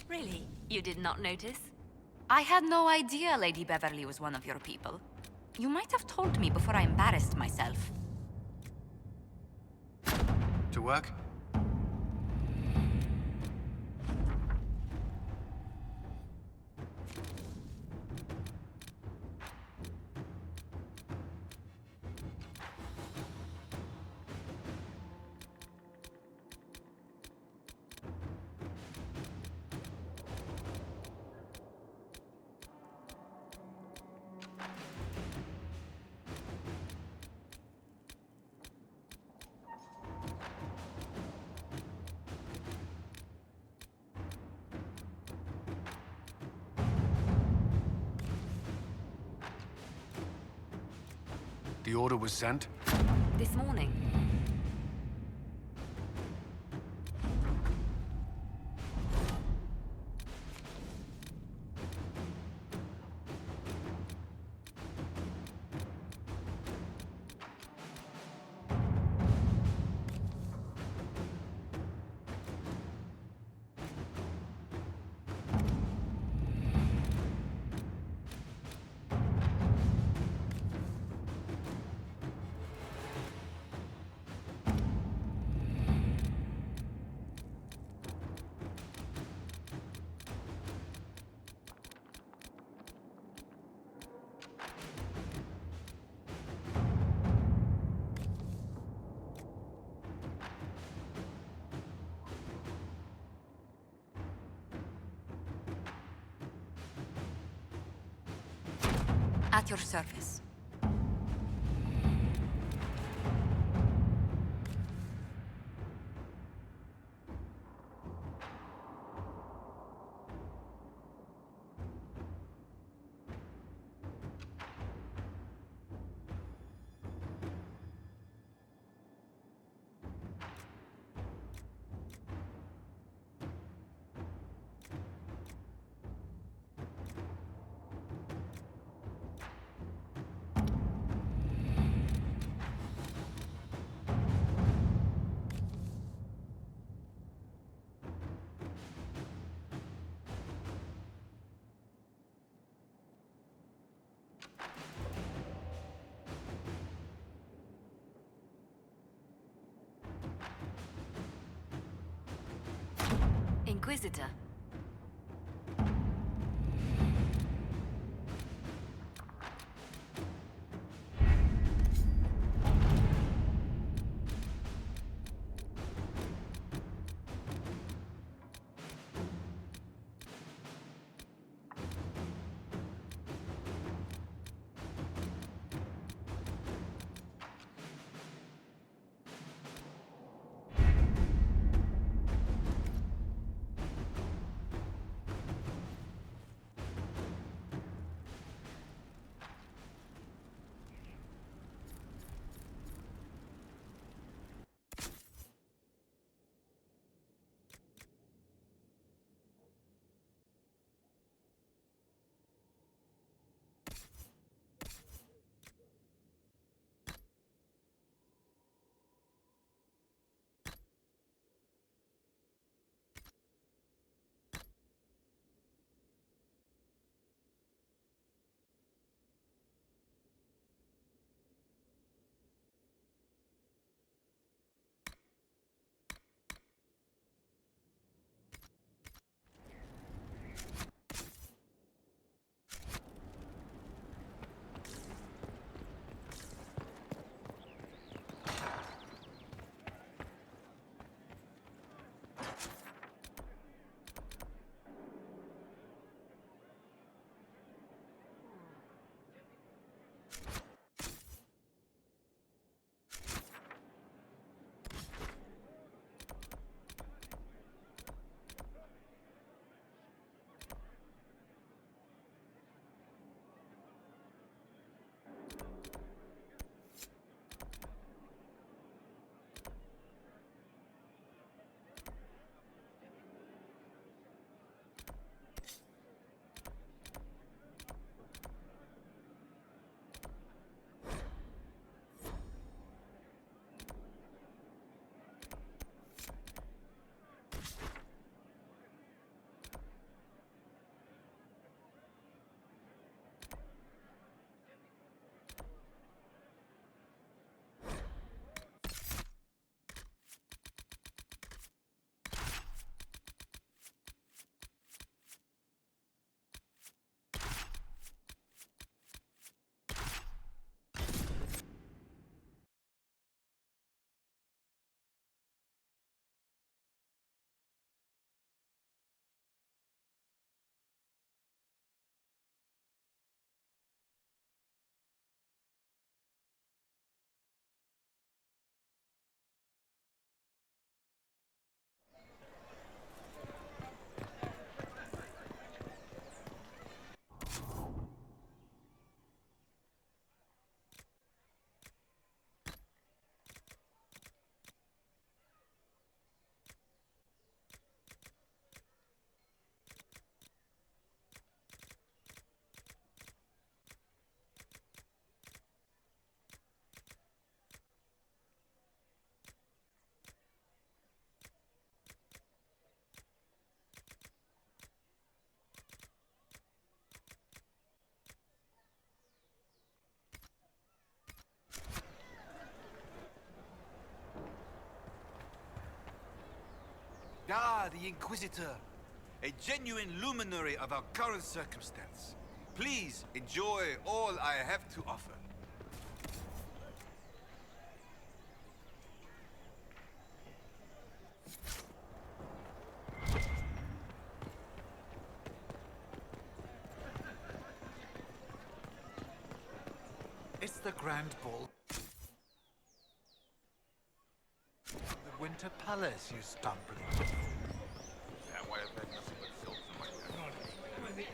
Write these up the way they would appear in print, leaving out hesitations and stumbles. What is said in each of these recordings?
Really? You did not notice? I had no idea Lady Beverly was one of your people. You might have told me before I embarrassed myself. To work? The order was sent? This morning. At your service. Inquisitor. Ah, the Inquisitor. A genuine luminary of our current circumstance. Please enjoy all I have to offer. It's the Grand Ball. The Winter Palace, you stumbling. Yeah, why have had nothing but filth in my cabinet?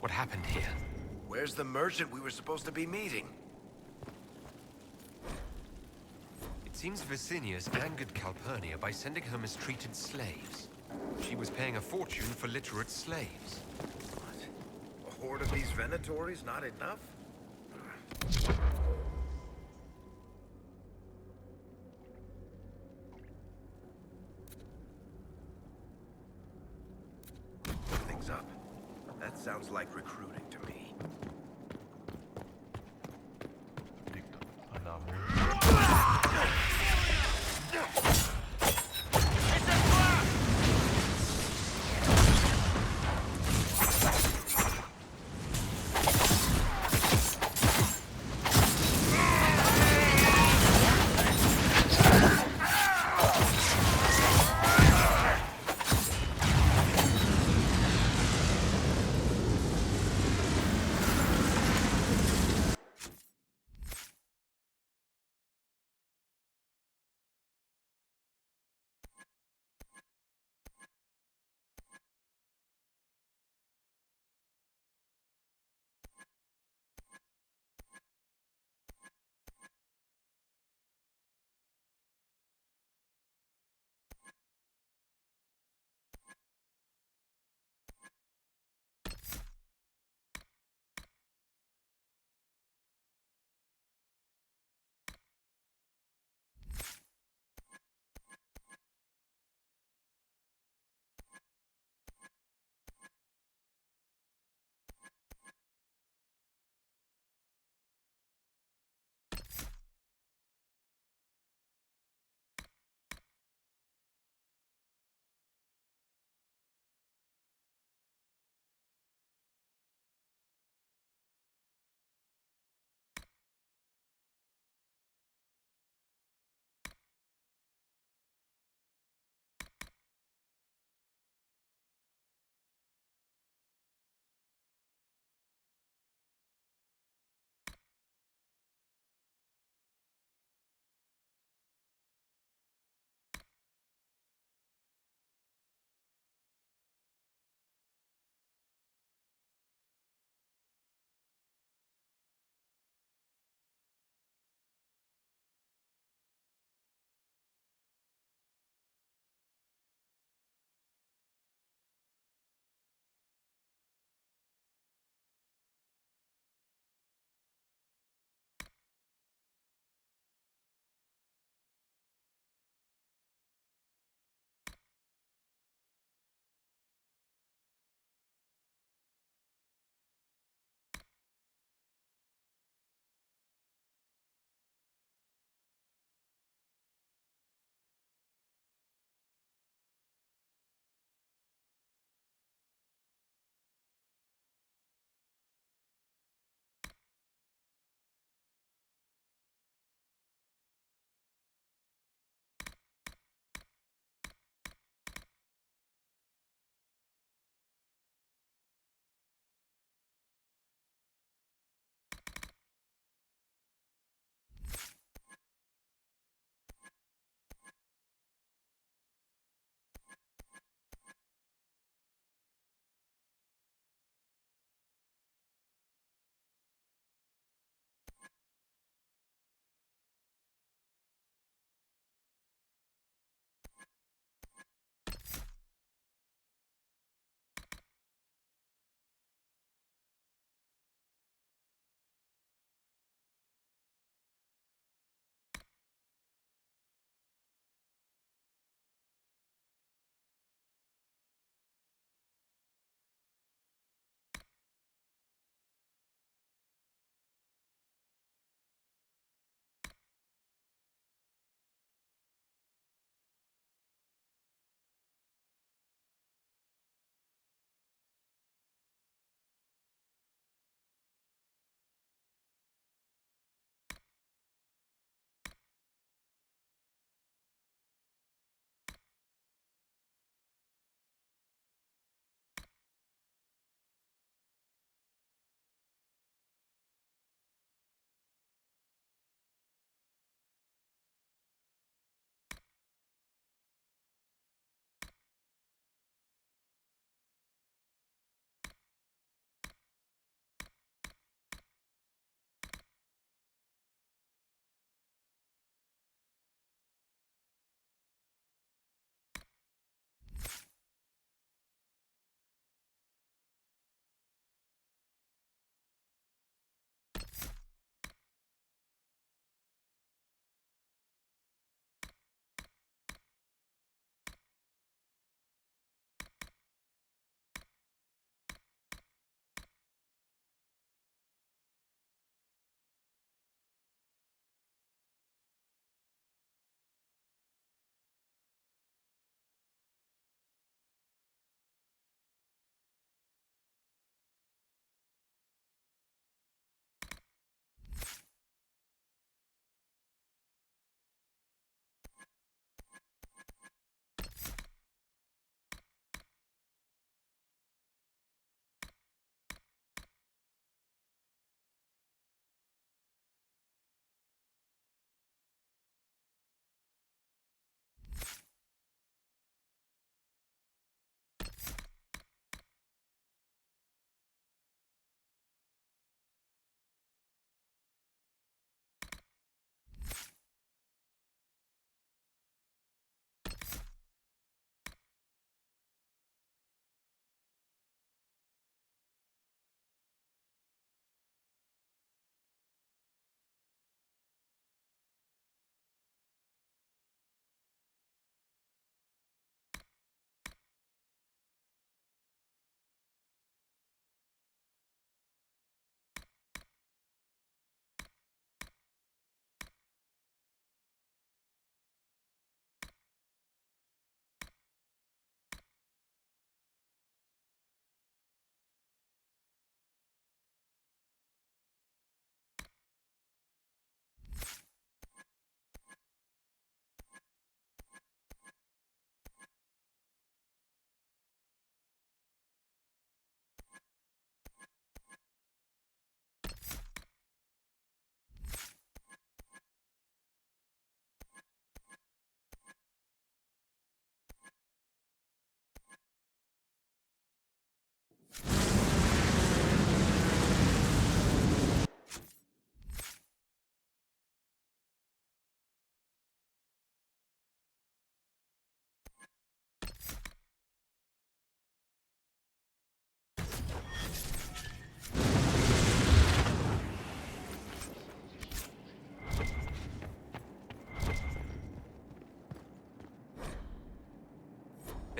What happened here? Where's the merchant we were supposed to be meeting? It seems Vicinius angered Calpurnia by sending her mistreated slaves. She was paying a fortune for literate slaves. What? A horde of these Venatories not enough? Things up. That sounds like recruiting to me.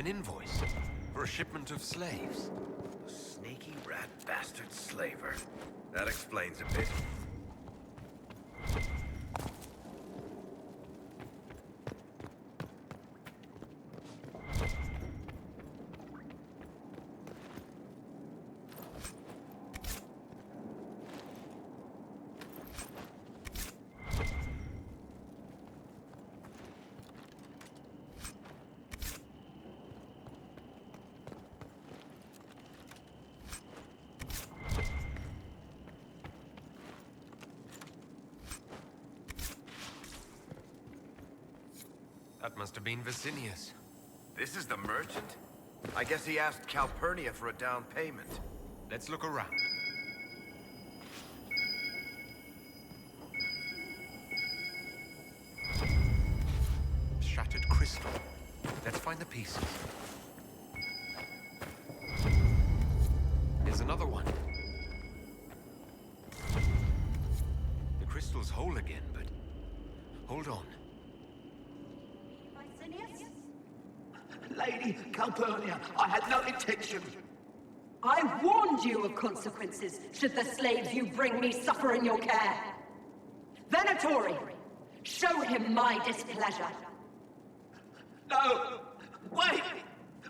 An invoice for a shipment of slaves. Sneaky rat bastard slaver. That explains a bit. That must have been Vicinius. This is the merchant? I guess he asked Calpurnia for a down payment. Let's look around. Shattered crystal. Let's find the pieces. Here's another one. The crystal's whole again, but... Hold on. Lady Calpurnia, I had no intention. I warned you of consequences should the slaves you bring me suffer in your care. Venatori, show him my displeasure. No! Wait!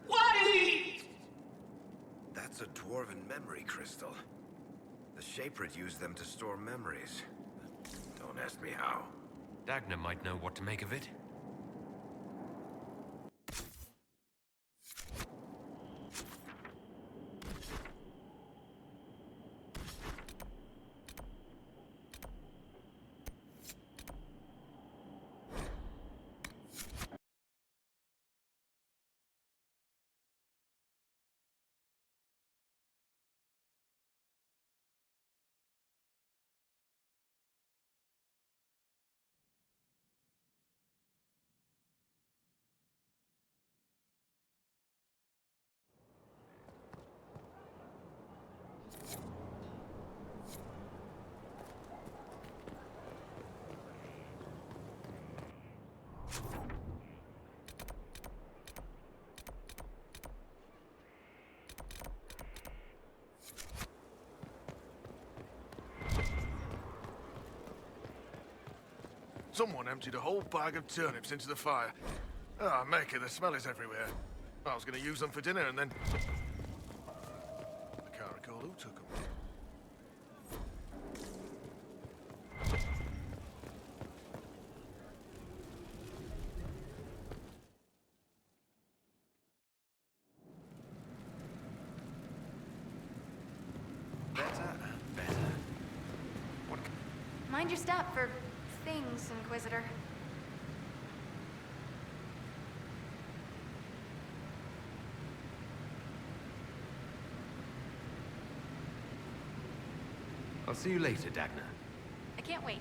Wait! That's a dwarven memory crystal. The Shapered used them to store memories. Don't ask me how. Dagna might know what to make of it. Someone emptied a whole bag of turnips into the fire. Ah, make it, the smell is everywhere. I was going to use them for dinner and then... I can't recall who took them. Better. Mind your step for things, Inquisitor. I'll see you later, Dagna. I can't wait.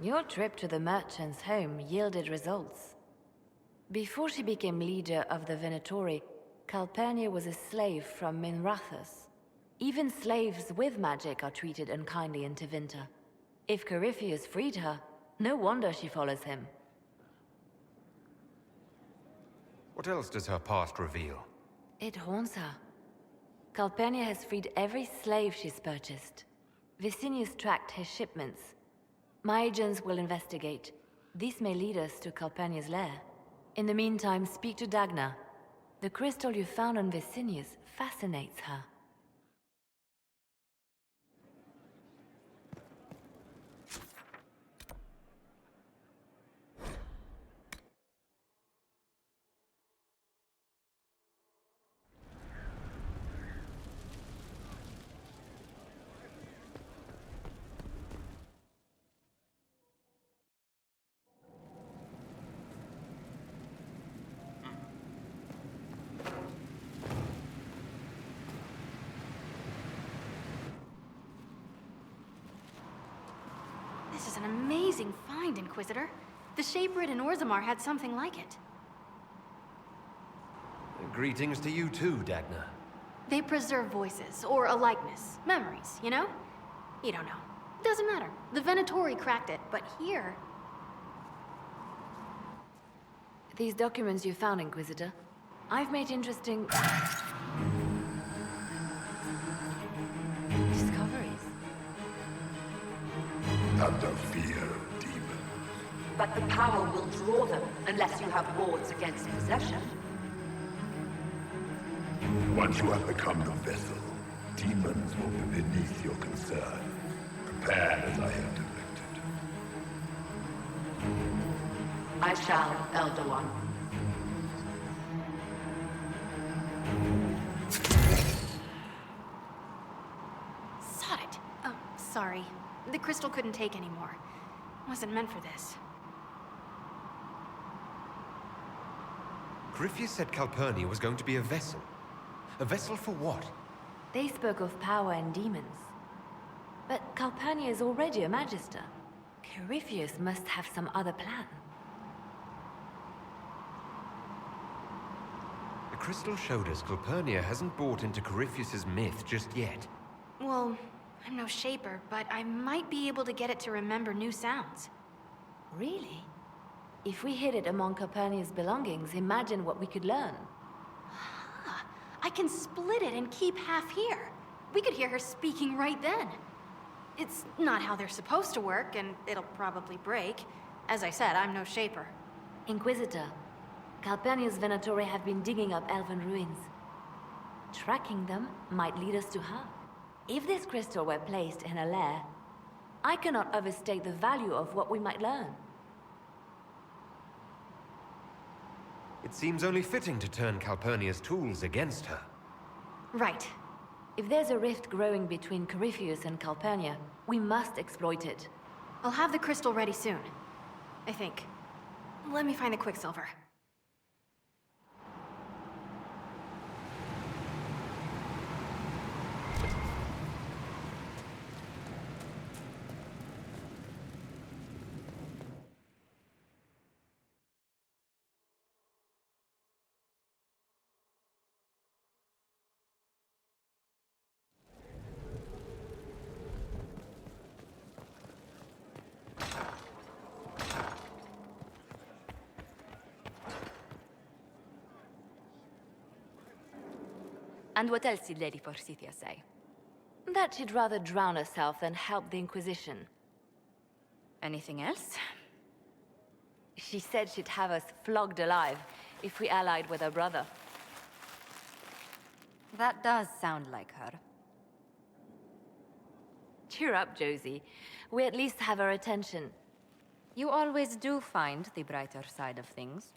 Your trip to the merchant's home yielded results. Before she became leader of the Venatori, Calpurnia was a slave from Minrathous. Even slaves with magic are treated unkindly in Tevinter. If Corypheus freed her, no wonder she follows him. What else does her past reveal? It haunts her. Calpurnia has freed every slave she's purchased. Vicinius tracked his shipments. My agents will investigate. This may lead us to Calpurnia's lair. In the meantime, speak to Dagna. The crystal you found on Vicinius fascinates her. This is an amazing find, Inquisitor. The Shaperid in Orzammar had something like it. Greetings to you too, Dagna. They preserve voices, or a likeness, memories, you know? You don't know. Doesn't matter. The Venatori cracked it, but here... These documents you found, Inquisitor. I've made interesting... discoveries. Under fear of demons. But the power will draw them unless you have wards against possession. Once you have become the vessel, demons will be beneath your concern. Prepare as I have directed. I shall, Elder One. Sod it. Oh, sorry. The crystal couldn't take anymore. Wasn't meant for this. Corypheus said Calpurnia was going to be a vessel. A vessel for what? They spoke of power and demons. But Calpurnia is already a magister. Corypheus must have some other plan. The crystal showed us Calpurnia hasn't bought into Corypheus's myth just yet. Well, I'm no shaper, but I might be able to get it to remember new sounds. Really? If we hid it among Calpurnia's belongings, imagine what we could learn. I can split it and keep half here. We could hear her speaking right then. It's not how they're supposed to work, and it'll probably break. As I said, I'm no shaper. Inquisitor, Calpurnia's Venatori have been digging up elven ruins. Tracking them might lead us to her. If this crystal were placed in a lair, I cannot overstate the value of what we might learn. It seems only fitting to turn Calpurnia's tools against her. Right. If there's a rift growing between Corypheus and Calpurnia, we must exploit it. I'll have the crystal ready soon. I think. Let me find the Quicksilver. And what else did Lady Forsythia say? That she'd rather drown herself than help the Inquisition. Anything else? She said she'd have us flogged alive if we allied with her brother. That does sound like her. Cheer up, Josie. We at least have her attention. You always do find the brighter side of things.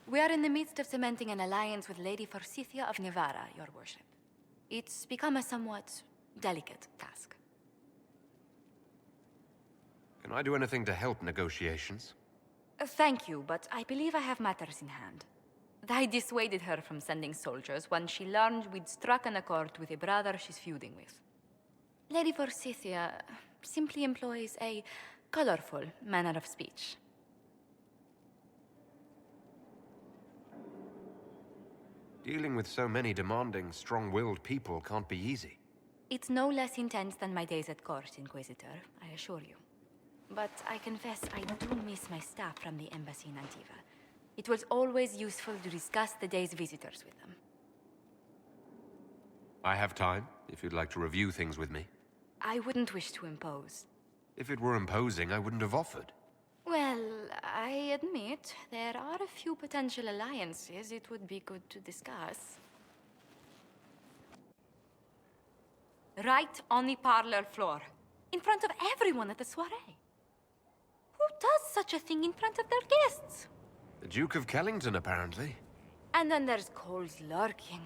We are in the midst of cementing an alliance with Lady Forsythia of Nevada, your worship. It's become a somewhat delicate task. Can I do anything to help negotiations? Thank you, but I believe I have matters in hand. I dissuaded her from sending soldiers when she learned we'd struck an accord with a brother she's feuding with. Lady Forsythia simply employs a colorful manner of speech. Dealing with so many demanding, strong-willed people can't be easy. It's no less intense than my days at court, Inquisitor, I assure you. But I confess I do miss my staff from the embassy in Antiva. It was always useful to discuss the day's visitors with them. I have time, if you'd like to review things with me. I wouldn't wish to impose. If it were imposing, I wouldn't have offered. Well, I admit there are a few potential alliances it would be good to discuss. Right on the parlor floor, in front of everyone at the soiree. Who does such a thing in front of their guests? The Duke of Kellington, apparently. And then there's Cole's lurking.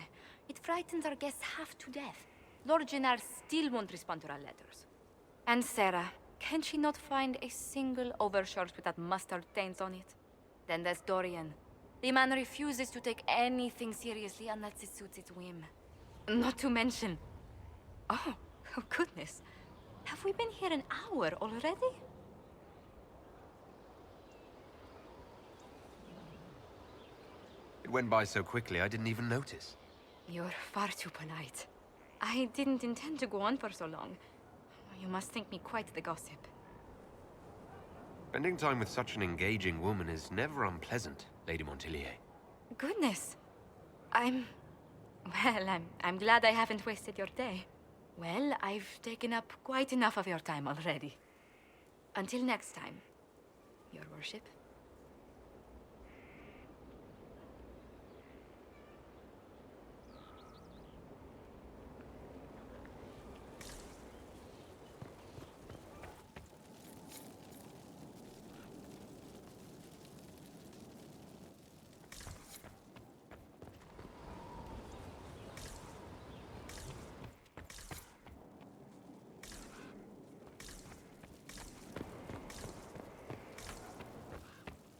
It frightens our guests half to death. Lord Jennar still won't respond to our letters. And Sarah, can she not find a single overshirt without mustard stains on it? Then there's Dorian. The man refuses to take anything seriously unless it suits its whim. Not to mention... Oh goodness. Have we been here an hour already? It went by so quickly I didn't even notice. You're far too polite. I didn't intend to go on for so long. You must think me quite the gossip. Spending time with such an engaging woman is never unpleasant, Lady Montilier. Goodness. I'm glad I haven't wasted your day. Well, I've taken up quite enough of your time already. Until next time, Your Worship.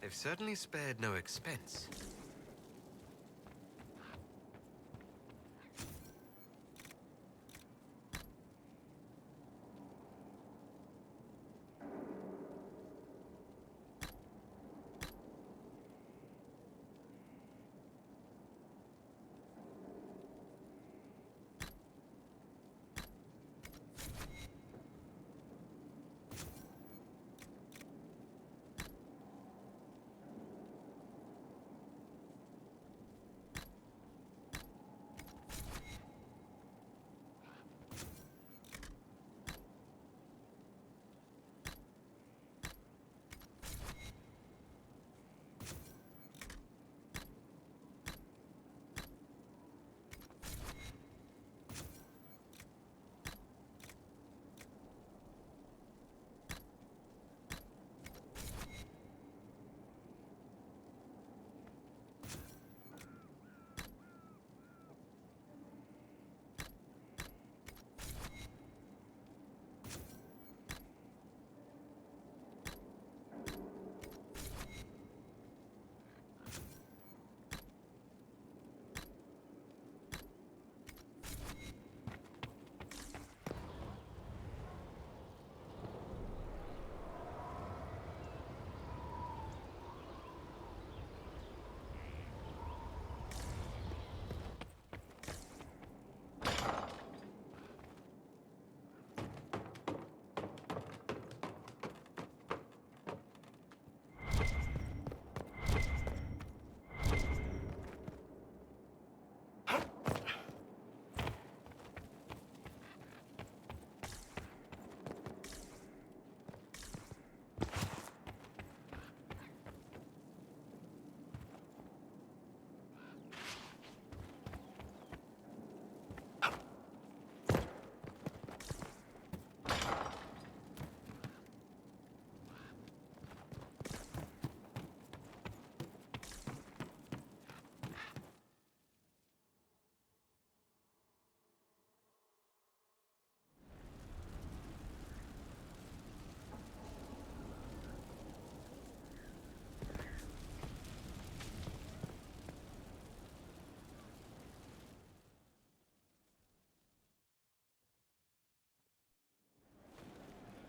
They've certainly spared no expense.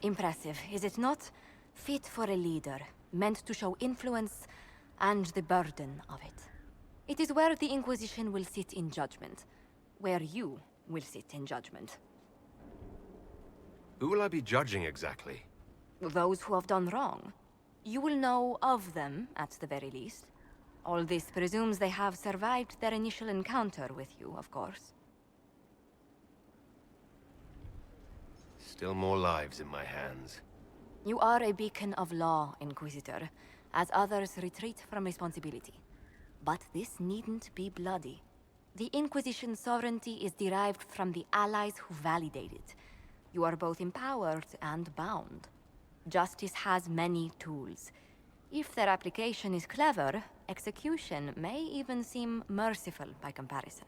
Impressive, is it not? Fit for a leader, meant to show influence and the burden of it. It is where the Inquisition will sit in judgment. Where you will sit in judgment. Who will I be judging exactly? Those who have done wrong. You will know of them, at the very least. All this presumes they have survived their initial encounter with you, of course. Still more lives in my hands. You are a beacon of law, Inquisitor, as others retreat from responsibility. But this needn't be bloody. The Inquisition's sovereignty is derived from the allies who validate it. You are both empowered and bound. Justice has many tools. If their application is clever, execution may even seem merciful by comparison.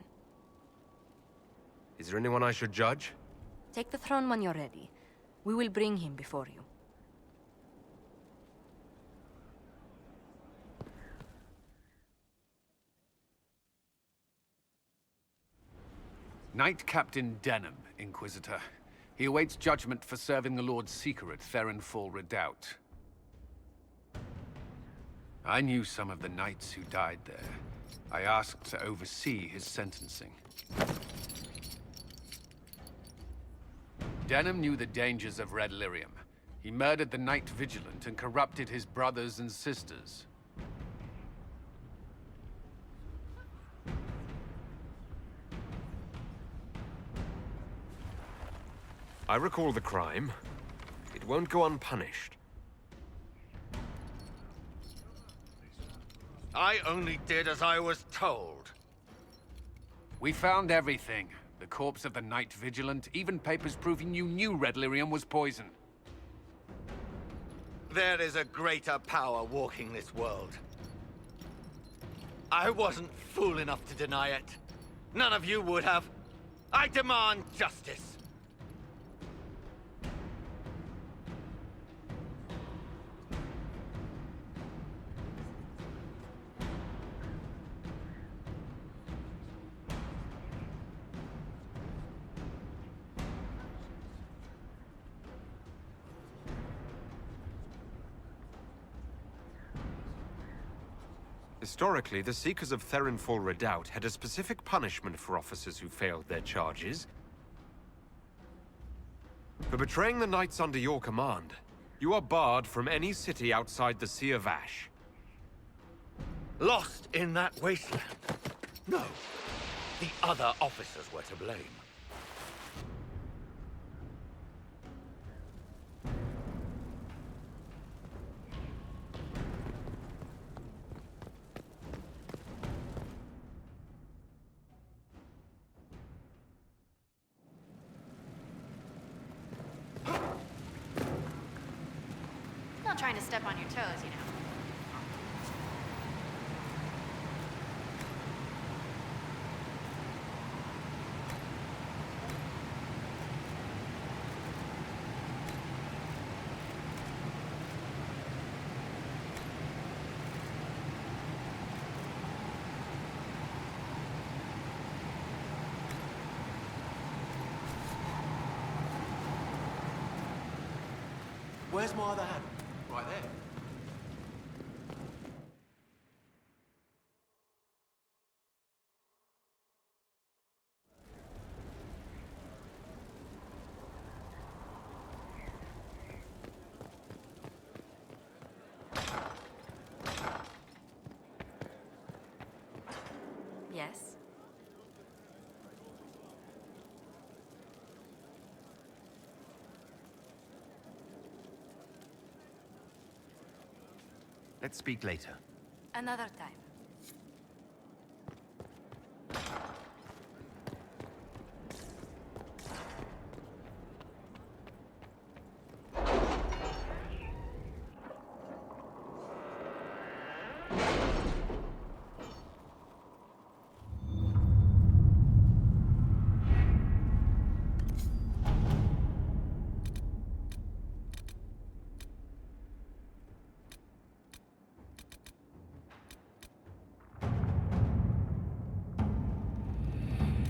Is there anyone I should judge? Take the throne when you're ready. We will bring him before you. Knight Captain Denham, Inquisitor. He awaits judgment for serving the Lord's Seeker at Therenfall Redoubt. I knew some of the knights who died there. I asked to oversee his sentencing. Denham knew the dangers of Red Lyrium. He murdered the Knight Vigilant and corrupted his brothers and sisters. I recall the crime. It won't go unpunished. I only did as I was told. We found everything. The corpse of the Knight Vigilant, even papers proving you knew Red Lyrium was poison. There is a greater power walking this world. I wasn't fool enough to deny it. None of you would have. I demand justice. Historically, the Seekers of Therenfall Redoubt had a specific punishment for officers who failed their charges. For betraying the knights under your command, you are barred from any city outside the Sea of Ash. Lost in that wasteland? No. The other officers were to blame. Not trying to step on your toes, you know. Where's my other hand? Right there. Yes? Let's speak later. Another time.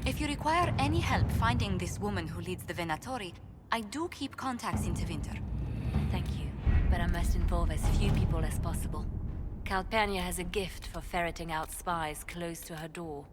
If you require any help finding this woman who leads the Venatori, I do keep contacts in Tevinter. Thank you, but I must involve as few people as possible. Calpurnia has a gift for ferreting out spies close to her door.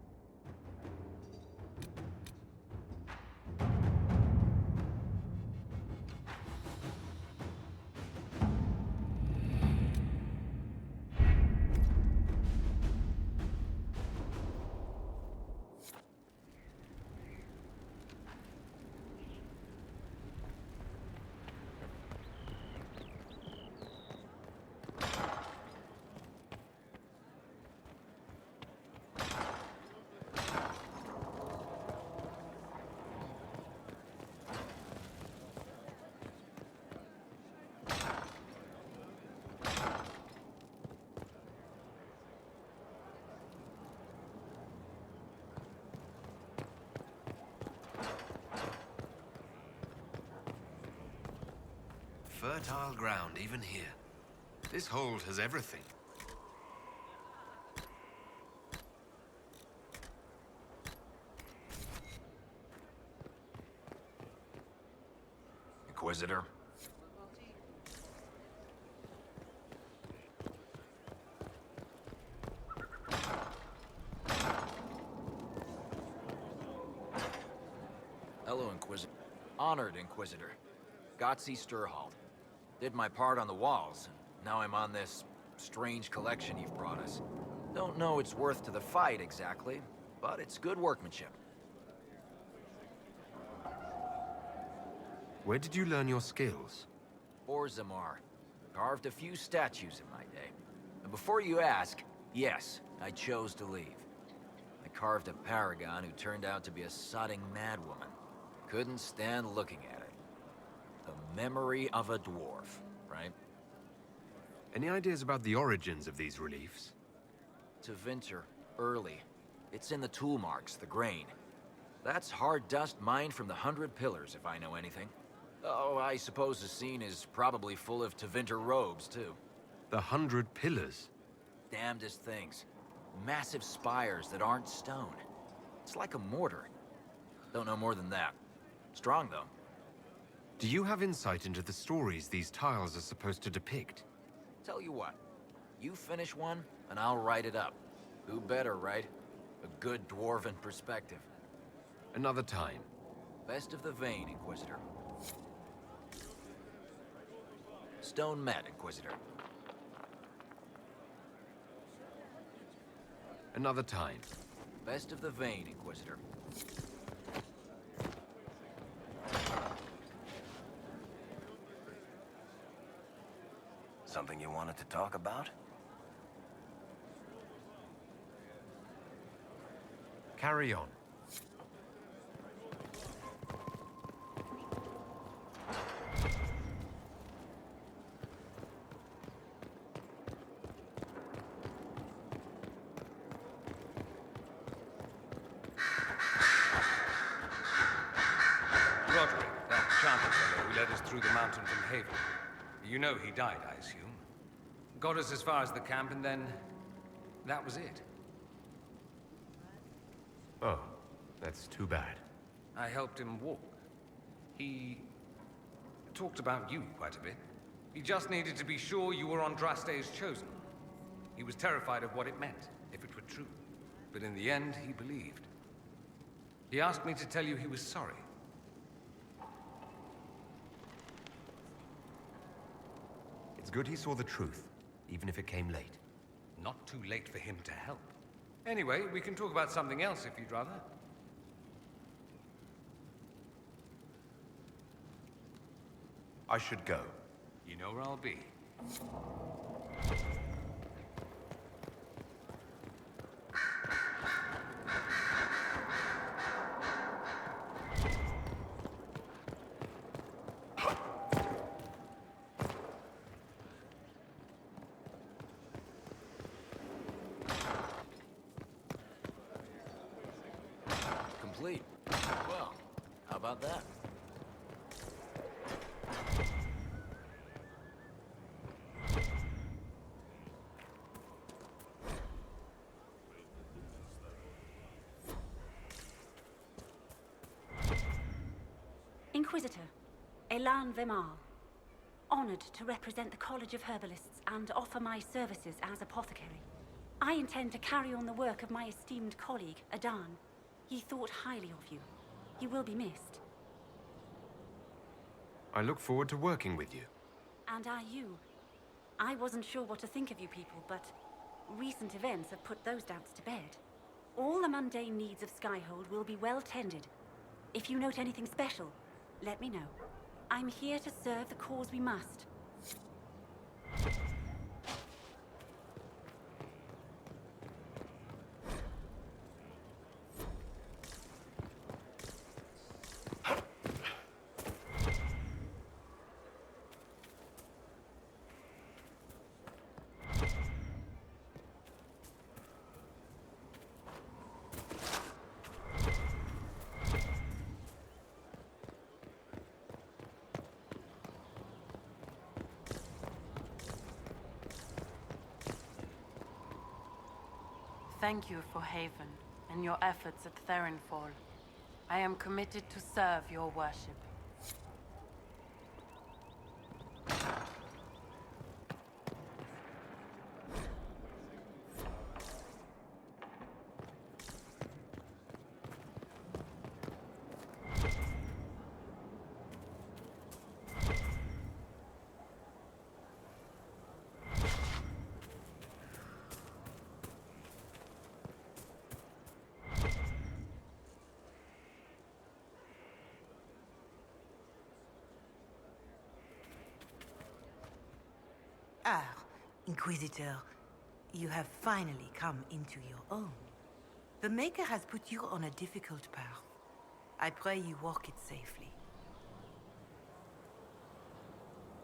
Fertile ground, even here. This hold has everything. Inquisitor? Hello, Inquisitor. Honored Inquisitor. GOTY Sturhall. Did my part on the walls, and now I'm on this strange collection you've brought us. Don't know its worth to the fight exactly, but it's good workmanship. Where did you learn your skills? Zamar. Carved a few statues in my day. And before you ask, yes, I chose to leave. I carved a paragon who turned out to be a sodding madwoman. Couldn't stand looking at it. The memory of a dwarf, right? Any ideas about the origins of these reliefs? To Vinter, early. It's in the tool marks, the grain. That's hard dust mined from the 100 Pillars, if I know anything. Oh, I suppose the scene is probably full of Tevinter robes, too. The 100 Pillars? Damnedest things. Massive spires that aren't stone. It's like a mortar. Don't know more than that. Strong, though. Do you have insight into the stories these tiles are supposed to depict? Tell you what. You finish one, and I'll write it up. Who better, right? A good dwarven perspective. Another time. Best of the vein, Inquisitor. Stone met, Inquisitor. Another time. Best of the vein, Inquisitor. Something you wanted to talk about? Carry on. Roderick, that charmer fellow who led us through the mountain from Haven. You know he died, I assume. Got us as far as the camp, and then... that was it. Oh, that's too bad. I helped him walk. He... talked about you quite a bit. He just needed to be sure you were Andraste's chosen. He was terrified of what it meant, if it were true. But in the end, he believed. He asked me to tell you he was sorry. It's good he saw the truth, even if it came late. Not too late for him to help. Anyway, we can talk about something else if you'd rather. I should go. You know where I'll be. Complete. Well, how about that? Inquisitor, Elan Vemar. honored to represent the College of Herbalists and offer my services as apothecary. I intend to carry on the work of my esteemed colleague, Adan. He thought highly of you. You will be missed. I look forward to working with you. And are you? I wasn't sure what to think of you people, but recent events have put those doubts to bed. All the mundane needs of Skyhold will be well tended. If you note anything special, let me know. I'm here to serve the cause we must. Thank you for Haven and your efforts at Therenfall. I am committed to serve your worship. Ah, Inquisitor, you have finally come into your own. The Maker has put you on a difficult path. I pray you walk it safely.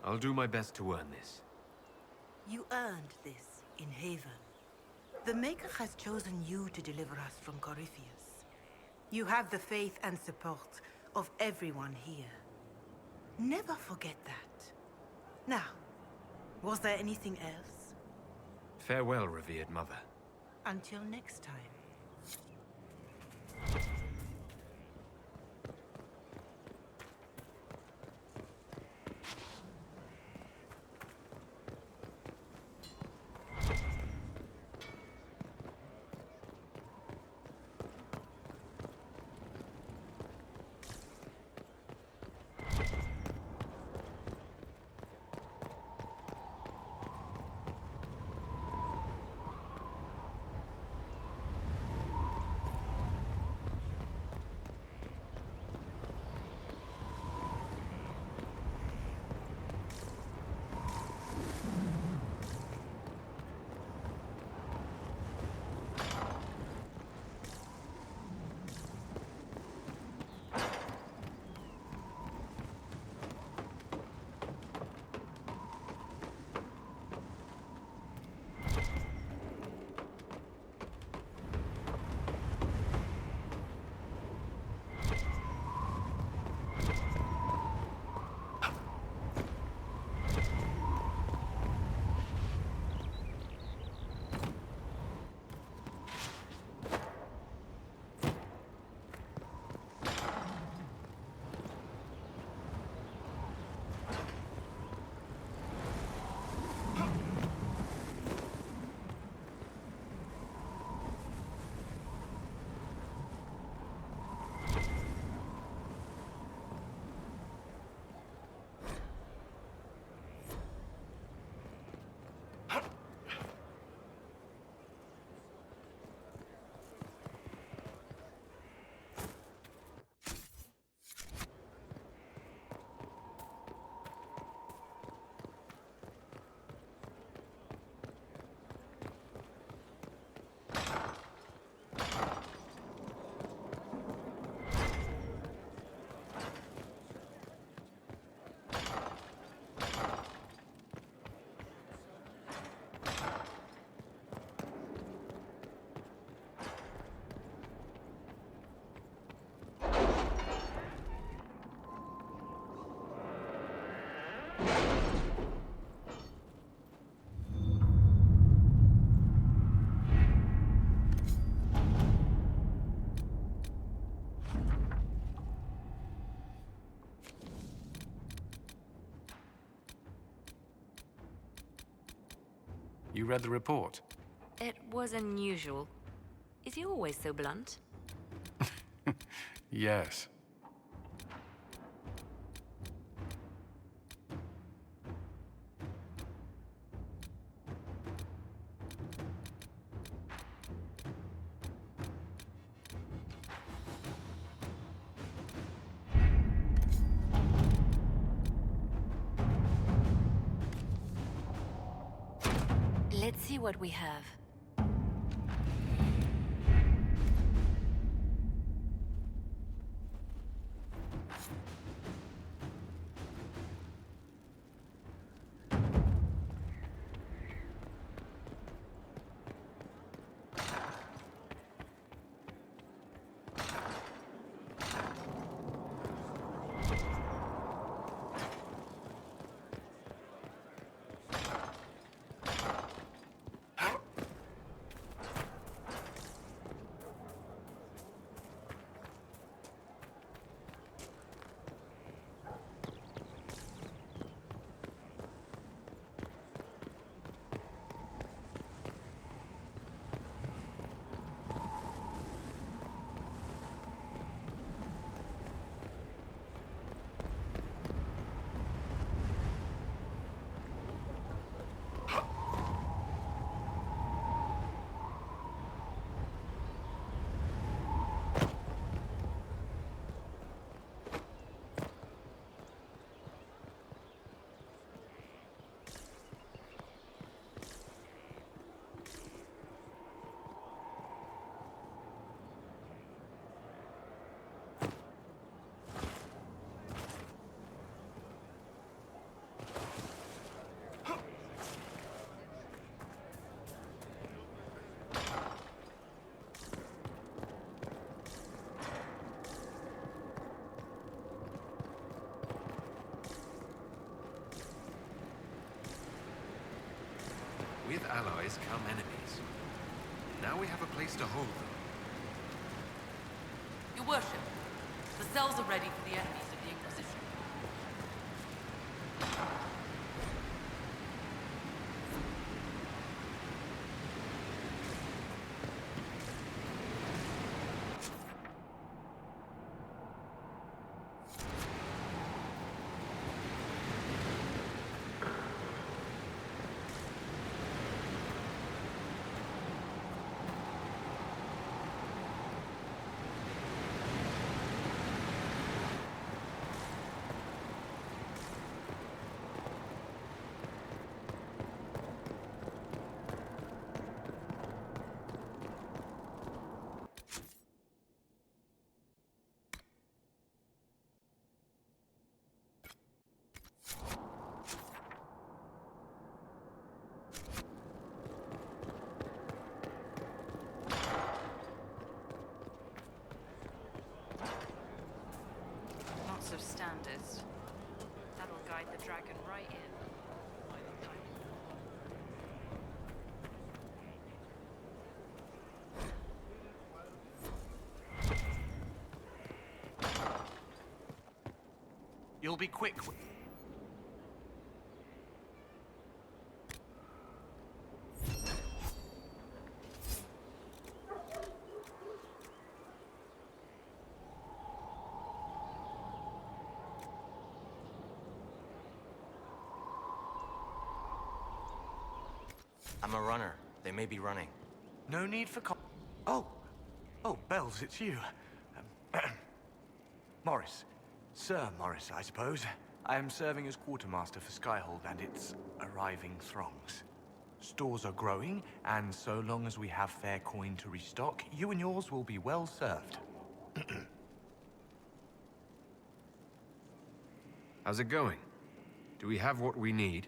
I'll do my best to earn this. You earned this in Haven. The Maker has chosen you to deliver us from Corypheus. You have the faith and support of everyone here. Never forget that. Now, was there anything else? Farewell, revered mother. Until next time. You read the report? It was unusual. Is he always so blunt? Yes. Let's see what we have. With allies come enemies. Now we have a place to hold them. Your worship, the cells are ready for the enemies of the Inquisition. Lots of standards. That'll guide the dragon right in. You'll be quick. I'm a runner. They may be running. No need for Oh, Bells, it's you. Morris. Sir Morris, I suppose. I am serving as quartermaster for Skyhold and its arriving throngs. Stores are growing, and so long as we have fair coin to restock, you and yours will be well served. How's it going? Do we have what we need?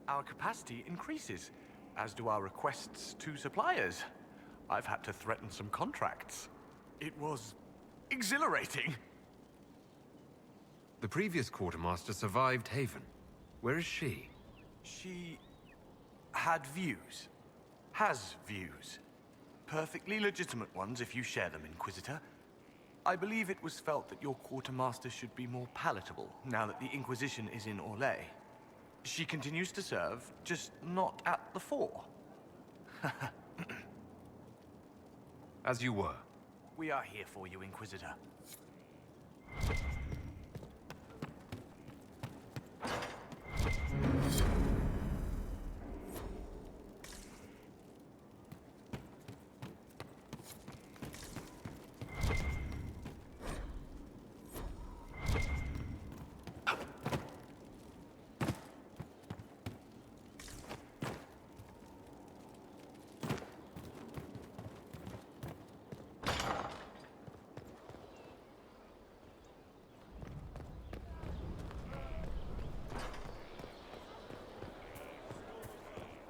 Our capacity increases, as do our requests to suppliers. I've had to threaten some contracts. It was exhilarating. The previous quartermaster survived Haven. Where is she? She had views. Has views. Perfectly legitimate ones if you share them, Inquisitor. I believe it was felt that your quartermaster should be more palatable now that the Inquisition is in Orlais. She continues to serve, just not at the fore. As you were. We are here for you, Inquisitor.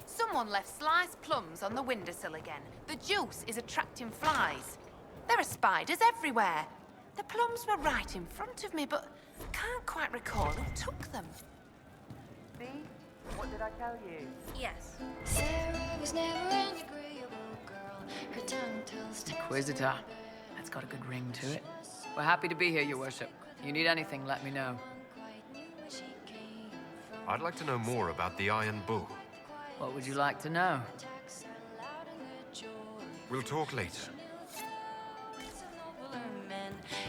Someone left sliced plums on the windowsill again. The juice is attracting flies. There are spiders everywhere. The plums were right in front of me, but I can't quite recall who took them. See? What did I tell you? Yes. Sarah was never an agreeable girl. Her tongue tells tales. Inquisitor. That's got a good ring to it. We're happy to be here, Your Worship. You need anything, let me know. I'd like to know more about the Iron Bull. What would you like to know? We'll talk later.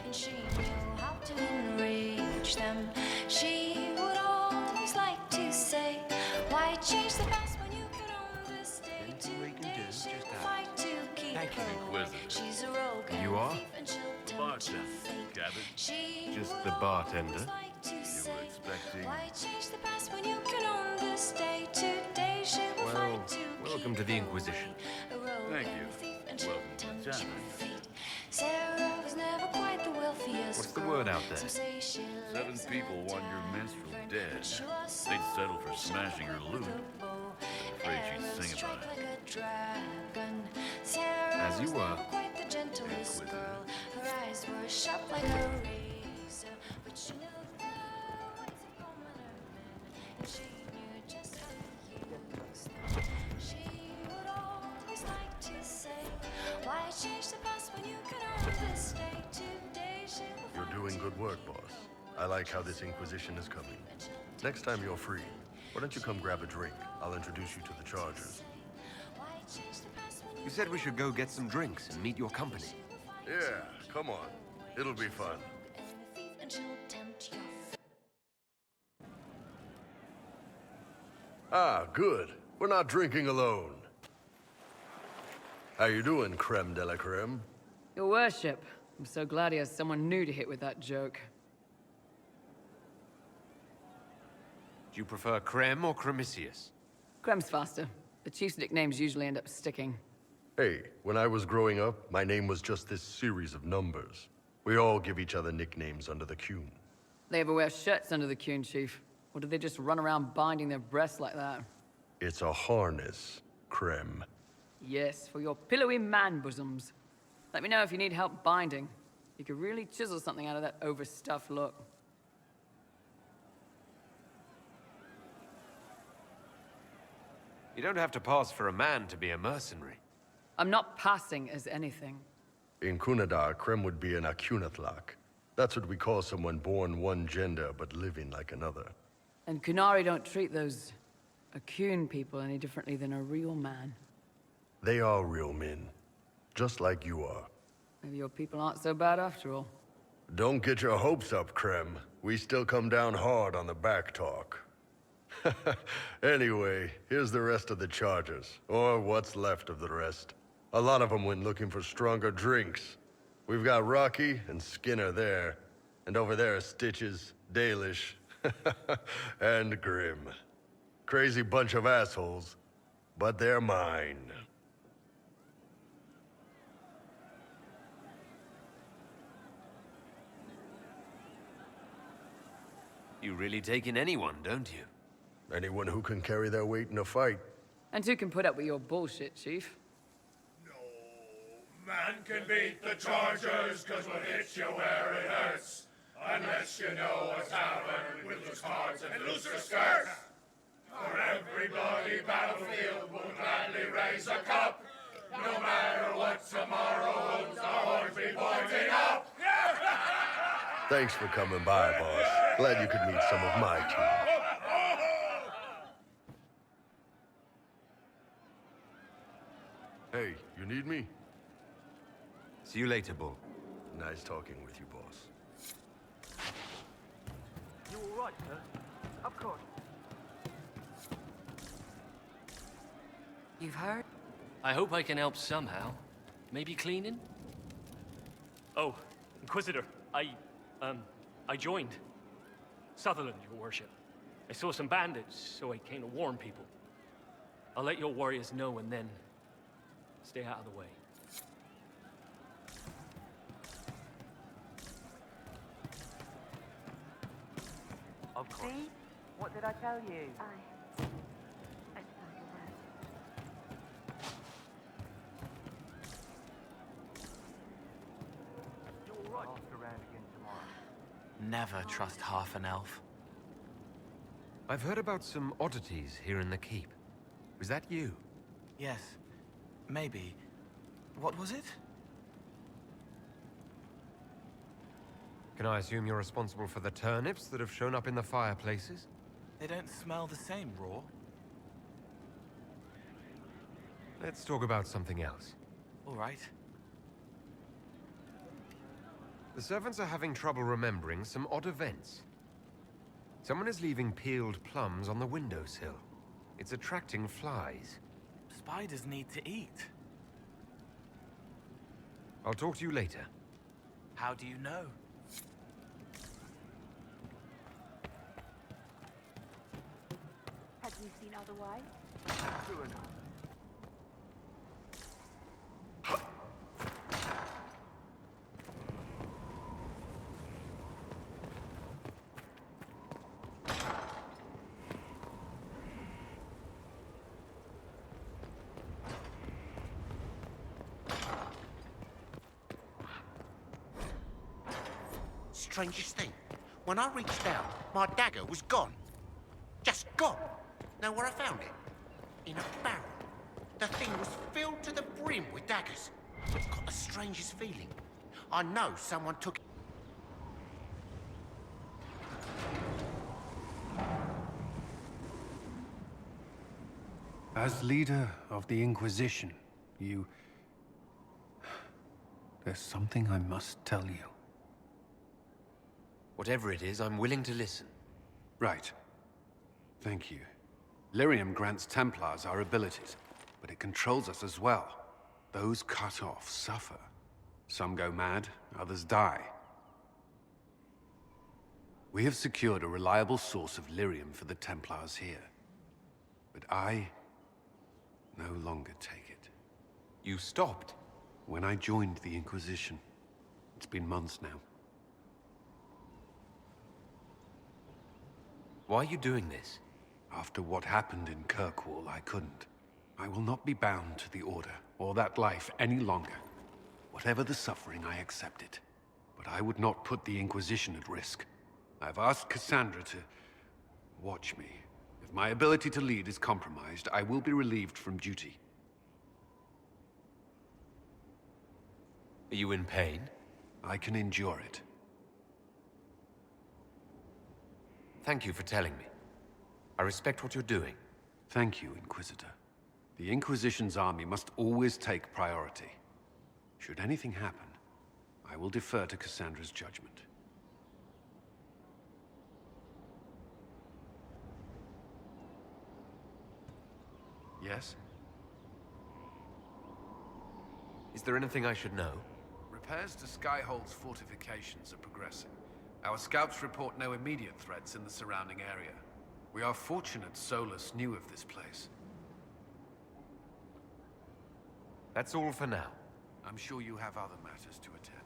And she knew how to enrage them. She would always like to say, why change the past when you could own this day? Today she'll fight to keep her way. She's a rogue You are? and she'll tempt your fate. Just the bartender? You were expecting... Why change the past when you can own this day? Today she will fight to Welcome to the Inquisition. Thank you. Welcome to Sarah was never quite the wealthiest. What's the word out there? 7 people want your minstrel dead. They'd settle for smashing her loot. Afraid she'd sing about it. As you were. Quite the gentlest girl. Her eyes were sharp like a razor, but she knew once upon her she knew just how to use them. She would always like to say, why change the past when you can own this day? Today she will You're doing good work, boss. I like how this Inquisition is coming. Next time you're free, why don't you come grab a drink? I'll introduce you to the Chargers. You said we should go get some drinks and meet your company. Yeah, come on. It'll be fun. Ah, good. We're not drinking alone. How you doing, creme de la creme? Your Worship. I'm so glad he has someone new to hit with that joke. Do you prefer Creme or Cremisius? Crem's faster. The Chief's nicknames usually end up sticking. Hey, when I was growing up, my name was just this series of numbers. We all give each other nicknames under the Qun. They ever wear shirts under the Qun, Chief? Or do they just run around binding their breasts like that? It's a harness, creme. Yes, for your pillowy man bosoms. Let me know if you need help binding. You could really chisel something out of that overstuffed look. You don't have to pass for a man to be a mercenary. I'm not passing as anything. In Kunadar, creme would be an Akunathlak. That's what we call someone born one gender but living like another. And Kunari don't treat those Akun people any differently than a real man. They are real men, just like you are. Maybe your people aren't so bad after all. Don't get your hopes up, Creme. We still come down hard on the back talk. Anyway, here's the rest of the Chargers, or what's left of the rest. A lot of them went looking for stronger drinks. We've got Rocky and Skinner there, and over there are Stitches, Dalish, and Grim. Crazy bunch of assholes, but they're mine. You really take in anyone, don't you? Anyone who can carry their weight in a fight. And who can put up with your bullshit, Chief? Man can beat the Chargers, cause we'll hit you where it hurts. Unless you know a tavern with loose cards and looser skirts. For every bloody battlefield, we'll gladly raise a cup. No matter what tomorrow holds, our horns be pointing up. Thanks for coming by, boss. Glad you could meet some of my team. need me? See you later, Bull. Nice talking with you, boss. You all right, sir? Of course. You've heard? I hope I can help somehow. Maybe cleaning? Oh, Inquisitor, I joined. Sutherland, your worship. I saw some bandits, so I came to warn people. I'll let your warriors know and then stay out of the way. Of course. See? What did I tell you? Never trust half an elf. I've heard about some oddities here in the keep. Was that you? Yes. Maybe. What was it? Can I assume you're responsible for the turnips that have shown up in the fireplaces? They don't smell the same, raw. Let's talk about something else. All right. The servants are having trouble remembering some odd events. Someone is leaving peeled plums on the windowsill. It's attracting flies. Spiders need to eat. I'll talk to you later. How do you know? Had you seen otherwise? True enough. Strangest thing. When I reached down, my dagger was gone. Just gone. Know where I found it? In a barrel. The thing was filled to the brim with daggers. I've got the strangest feeling. I know someone took it. As leader of the Inquisition, there's something I must tell you. Whatever it is, I'm willing to listen. Right. Thank you. Lyrium grants Templars our abilities, but it controls us as well. Those cut off suffer. Some go mad, others die. We have secured a reliable source of lyrium for the Templars here. But I no longer take it. You stopped? When I joined the Inquisition. It's been months now. Why are you doing this? After what happened in Kirkwall, I couldn't. I will not be bound to the Order, or that life any longer. Whatever the suffering, I accept it. But I would not put the Inquisition at risk. I've asked Cassandra to watch me. If my ability to lead is compromised, I will be relieved from duty. Are you in pain? I can endure it. Thank you for telling me. I respect what you're doing. Thank you, Inquisitor. The Inquisition's army must always take priority. Should anything happen, I will defer to Cassandra's judgment. Yes? Is there anything I should know? Repairs to Skyhold's fortifications are progressing. Our scouts report no immediate threats in the surrounding area. We are fortunate Solus knew of this place. That's all for now. I'm sure you have other matters to attend.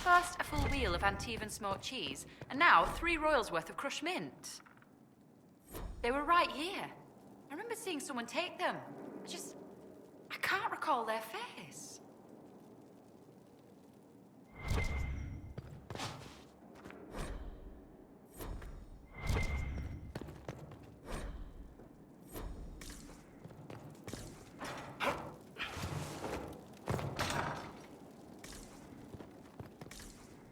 First, a full wheel of Antivan smoked cheese, and now 3 royals worth of crushed mint. They were right here. I remember seeing someone take them. I can't recall their face.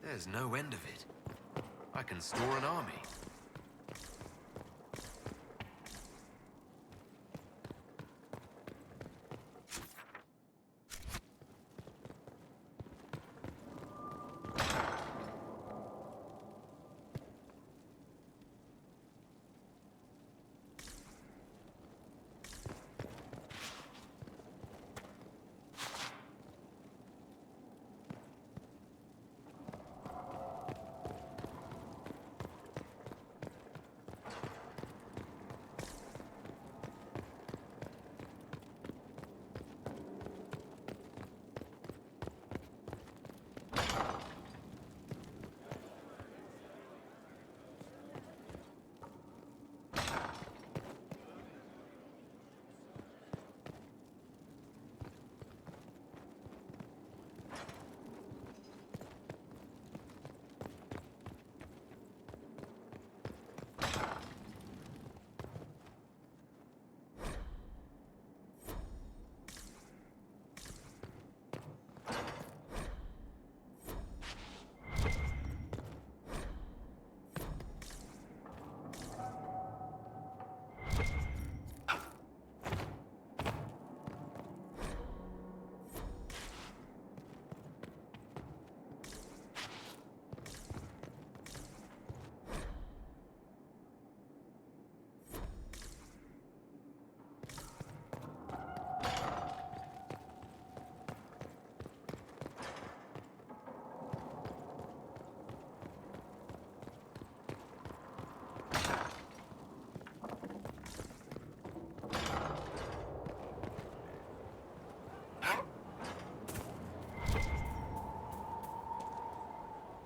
There's no end of it. I can store an army.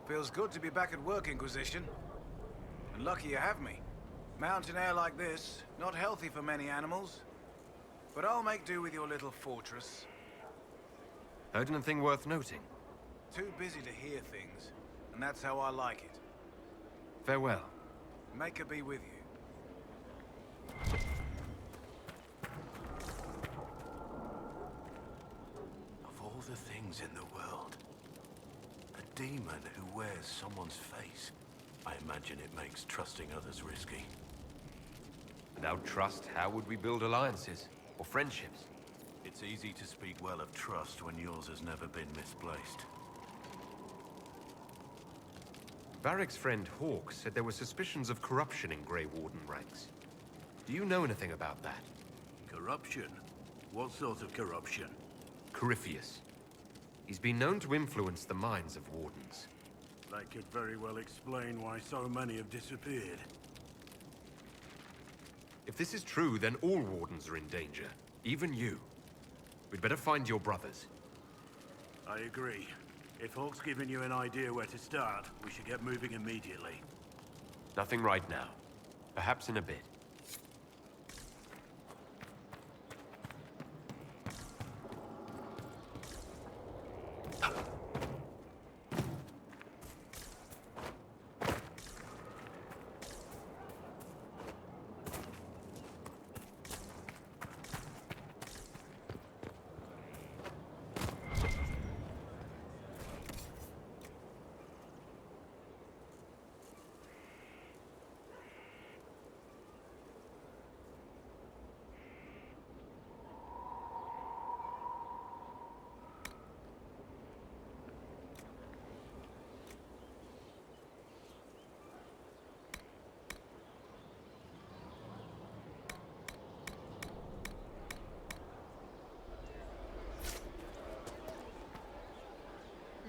Feels good to be back at work, Inquisition. And lucky you have me. Mountain air like this, not healthy for many animals. But I'll make do with your little fortress. Heard anything worth noting? Too busy to hear things, and that's how I like it. Farewell. Make her be with you. Of all the things in the world, a demon who wears someone's face. I imagine it makes trusting others risky. Without trust, how would we build alliances or friendships? It's easy to speak well of trust when yours has never been misplaced. Varric's friend Hawk said there were suspicions of corruption in Grey Warden ranks. Do you know anything about that? Corruption? What sort of corruption? Corypheus. He's been known to influence the minds of Wardens. That could very well explain why so many have disappeared. If this is true, then all Wardens are in danger. Even you. We'd better find your brothers. I agree. If Hawk's given you an idea where to start, we should get moving immediately. Nothing right now. Perhaps in a bit.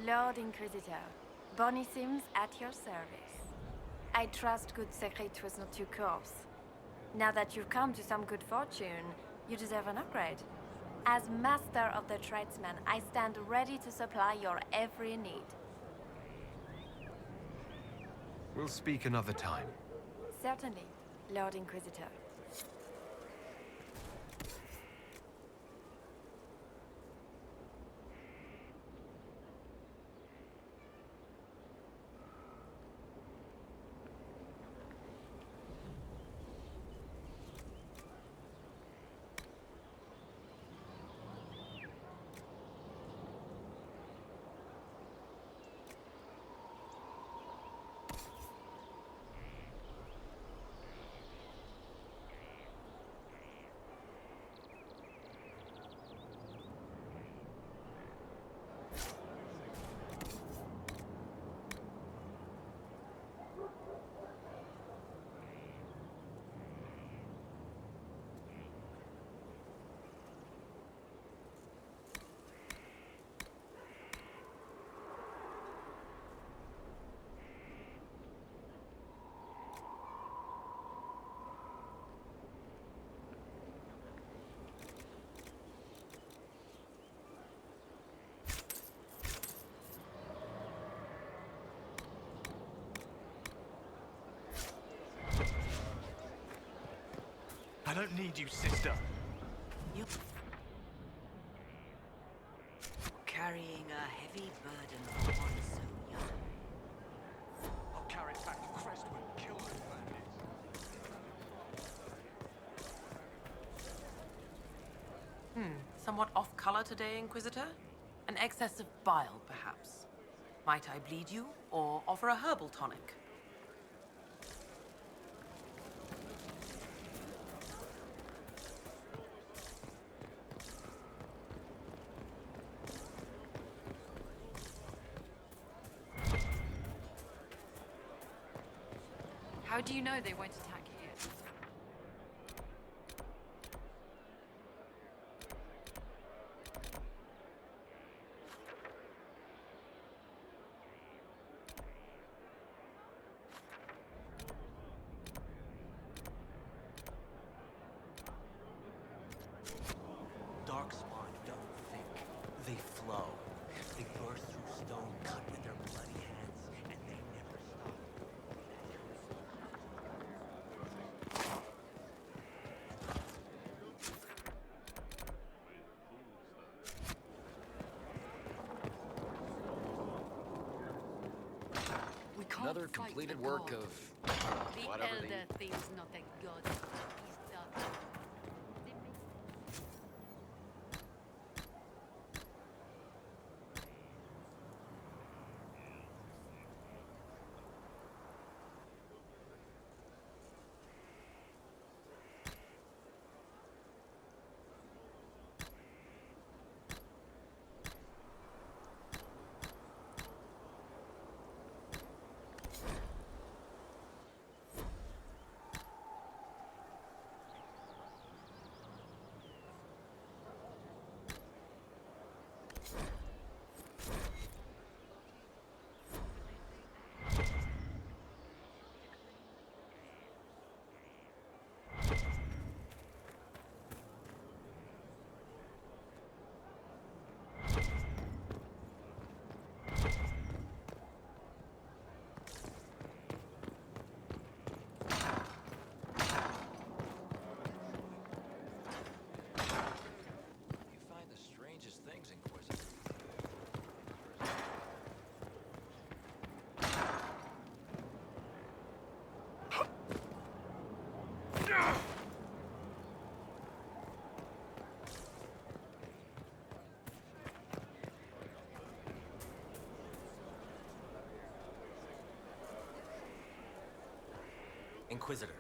Lord Inquisitor, Bonnie Sims at your service. I trust good secret was not too coarse. Now that you've come to some good fortune, you deserve an upgrade. As Master of the Tradesman, I stand ready to supply your every need. We'll speak another time. Certainly, Lord Inquisitor. I don't need you, sister. You're carrying a heavy burden for one so young. I'll carry it back to Crestwood and kill those bandits. Somewhat off color today, Inquisitor? An excess of bile, perhaps. Might I bleed you, or offer a herbal tonic? How do you know they won't attack here? Dark spawn don't think, they flow. They burst through stone cut with their bloody hands, and they never stop. We can't Another fight completed the work god. of The whatever elder thinks not a god. He's done. You find the strangest things, Inquisitor. Inquisitor.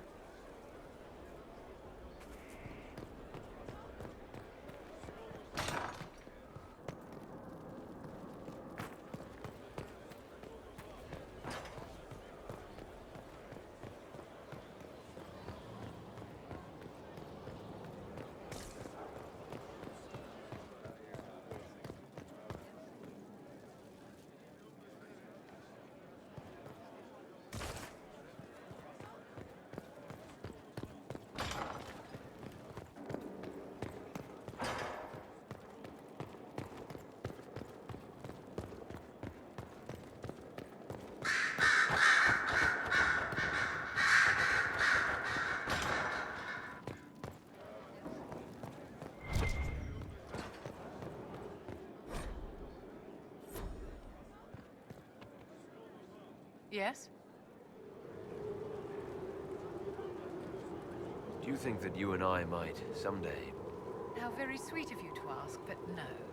Yes? Do you think that you and I might, someday... How very sweet of you to ask, but no.